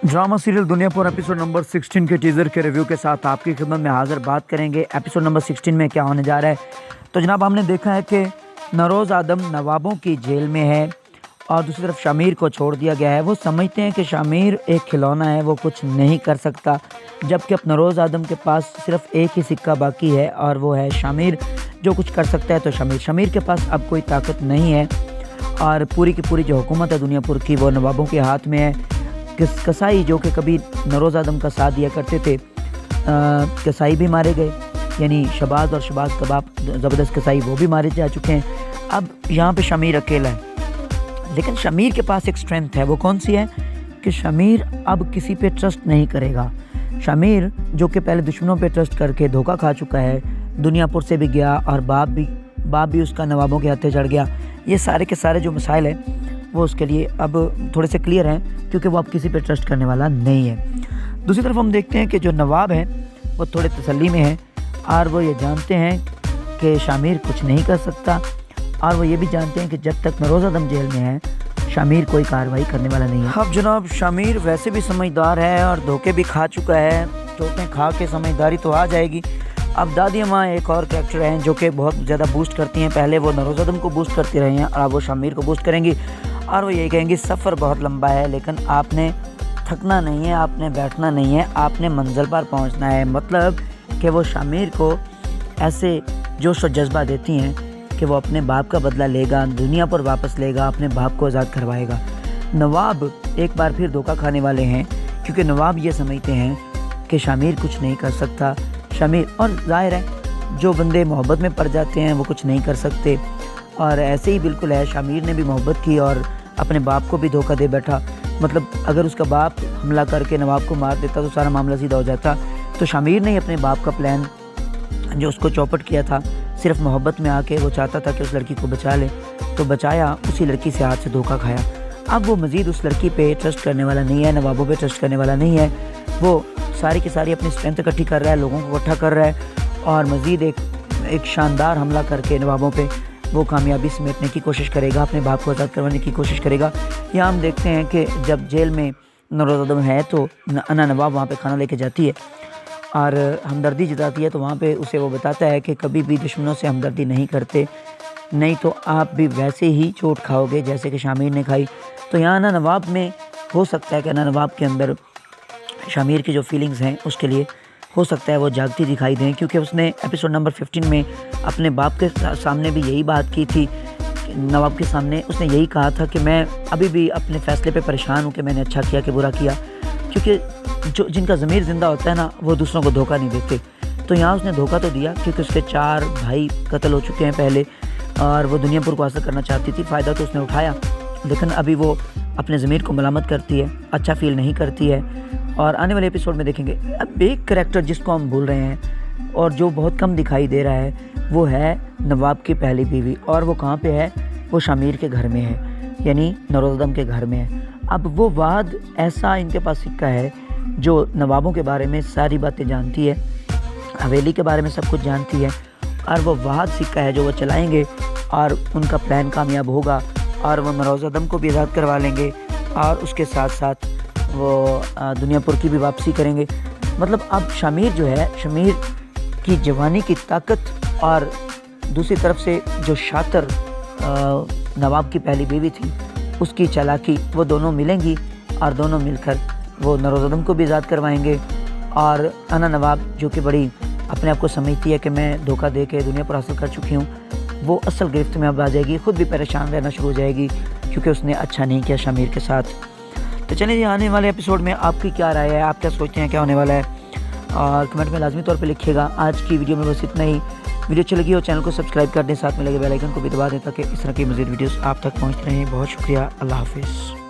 Drama serial Duniyapur episode number 16 के teaser के review के साथ आपकी खिदमत में हाजिर बात करेंगे। एपिसोड नंबर 16 में क्या होने जा रहा है। तो जनाब हमने देखा है कि नरोज़ आदम नवाबों की जेल में है और दूसरी तरफ शामिर को छोड़ दिया गया है। वो समझते हैं कि शामिर एक खिलौना है, वो कुछ नहीं कर सकता, जबकि अब नरोज़ आदम के पास सिर्फ एक ही सिक्का बाकी है और वो है शामिर, जो कुछ कर सकता है। तो शामिर के पास अब कोई ताकत नहीं है और पूरी की पूरी जो हुकूमत है दुनियापुर की वो नवाबों के हाथ में है। कसाई जो कि कभी नरोज़ आदम का साथ दिया करते थे, कसाई भी मारे गए, यानी शबाज और शबाज कबाब ज़बरदस्त कसाई वो भी मारे जा चुके हैं। अब यहाँ पे शामिर अकेला है, लेकिन शामिर के पास एक स्ट्रेंथ है। वो कौन सी है कि शामिर अब किसी पे ट्रस्ट नहीं करेगा। शामिर जो कि पहले दुश्मनों पे ट्रस्ट करके धोखा खा चुका है, दुनियापुर से भी गया और बाप भी उसका नवाबों के हाथे चढ़ गया। ये सारे के सारे जो मसाइल हैं वो उसके लिए अब थोड़े से क्लियर हैं, क्योंकि वो अब किसी पे ट्रस्ट करने वाला नहीं है। दूसरी तरफ हम देखते हैं कि जो नवाब हैं वो थोड़े तसल्ली में हैं और वो ये जानते हैं कि शामिर कुछ नहीं कर सकता, और वो ये भी जानते हैं कि जब तक नरोज़ आदम जेल में है शामिर कोई कार्रवाई करने वाला नहीं है। अब जनाब शामिर वैसे भी समझदार है और धोखे भी खा चुका है, चोटें खा के समझदारी तो आ जाएगी। अब दादी अम्मा एक और कैरेक्टर हैं जो कि बहुत ज़्यादा बूस्ट करती हैं। पहले वो नरोज़ आदम को बूस्ट करती रही हैं और अब वो शामिर को बूस्ट करेंगी और वो ये कहेंगी सफ़र बहुत लंबा है, लेकिन आपने थकना नहीं है, आपने बैठना नहीं है, आपने मंजिल पर पहुंचना है। मतलब कि वो शामिर को ऐसे जोश और जज्बा देती हैं कि वो अपने बाप का बदला लेगा, दुनिया पर वापस लेगा, अपने बाप को आज़ाद करवाएगा। नवाब एक बार फिर धोखा खाने वाले हैं, क्योंकि नवाब ये समझते हैं कि शामिर कुछ नहीं कर सकता। शामिर, और ज़ाहिर है जो बंदे मोहब्बत में पड़ जाते हैं वो कुछ नहीं कर सकते, और ऐसे ही बिल्कुल है। शामिर ने भी मोहब्बत की और अपने बाप को भी धोखा दे बैठा। मतलब अगर उसका बाप हमला करके नवाब को मार देता तो सारा मामला सीधा हो जाता। तो शामिर ने ही अपने बाप का प्लान जो उसको चौपट किया था, सिर्फ मोहब्बत में आके वो चाहता था कि उस लड़की को बचा ले, तो बचाया, उसी लड़की से हाथ से धोखा खाया। अब वो मज़ीद उस लड़की पे ट्रस्ट करने वाला नहीं है, नवाबों पे ट्रस्ट करने वाला नहीं है। वो सारी की सारी अपनी स्ट्रेंथ इकट्ठी कर रहा है, लोगों को इकट्ठा कर रहा है और मज़ीद एक शानदार हमला करके नवाबों पे वो कामयाबी समेटने की कोशिश करेगा, अपने बाप को आज़ाद करवाने की कोशिश करेगा। यहाँ हम देखते हैं कि जब जेल में नरोज़ आदम है तो अना नवाब वहाँ पे खाना लेके जाती है और हमदर्दी जताती है, तो वहाँ पे उसे वो बताता है कि कभी भी दुश्मनों से हमदर्दी नहीं करते, नहीं तो आप भी वैसे ही चोट खाओगे जैसे कि शामिर ने खाई। तो यहाँ अना नवाब में हो सकता है कि अना नवाब के अंदर शामिर की जो फीलिंग्स हैं उसके लिए हो सकता है वो जागती दिखाई दें, क्योंकि उसने एपिसोड नंबर 15 में अपने बाप के सामने भी यही बात की थी। नवाब के सामने उसने यही कहा था कि मैं अभी भी अपने फ़ैसले पे परेशान हूँ कि मैंने अच्छा किया कि बुरा किया, क्योंकि जो जिनका ज़मीर ज़िंदा होता है ना वो दूसरों को धोखा नहीं देते। तो यहाँ उसने धोखा तो दिया, क्योंकि उसके 4 भाई कत्ल हो चुके हैं पहले और वो दुनियापुर को हासिल करना चाहती थी। फ़ायदा तो उसने उठाया, लेकिन अभी वो अपने ज़मीर को मलामत करती है, अच्छा फील नहीं करती है। और आने वाले एपिसोड में देखेंगे। अब एक करैक्टर जिसको हम भूल रहे हैं और जो बहुत कम दिखाई दे रहा है वो है नवाब की पहली बीवी, और वो कहाँ पे है, वो शामिर के घर में है, यानी नरोज़ आदम के घर में है। अब वो वाद ऐसा इनके पास सिक्का है जो नवाबों के बारे में सारी बातें जानती है, हवेली के बारे में सब कुछ जानती है, और वो वाद सिक्का है जो वो चलाएँगे और उनका प्लान कामयाब होगा और वो नरोज़ आदम को भी आज़ाद करवा लेंगे और उसके साथ साथ वो दुनियापुर की भी वापसी करेंगे। मतलब अब शामिर जो है, शामिर की जवानी की ताकत और दूसरी तरफ से जो शातिर नवाब की पहली बीवी थी उसकी चालाकी, वो दोनों मिलेंगी और दोनों मिलकर वो नरोज़ आदम को भी आज़ाद करवाएंगे। और अना नवाब जो कि बड़ी अपने आप को समझती है कि मैं धोखा दे के दुनिया पर हासिल कर चुकी हूँ, वो असल गिरफ्त में अब आ जाएगी, ख़ुद भी परेशान रहना शुरू हो जाएगी क्योंकि उसने अच्छा नहीं किया शामिर के साथ। तो चलिए आने वाले एपिसोड में आपकी क्या राय है, आप क्या सोचते हैं क्या होने वाला है, और कमेंट में लाजमी तौर पे लिखिएगा। आज की वीडियो में बस इतना ही। वीडियो अच्छी लगी हो चैनल को सब्सक्राइब कर दें, साथ में लगे बेल आइकन को भी दबा दें ताकि इस तरह की मज़ीद वीडियोस आप तक पहुंचती रहें। बहुत शुक्रिया, अल्लाह हाफिज़।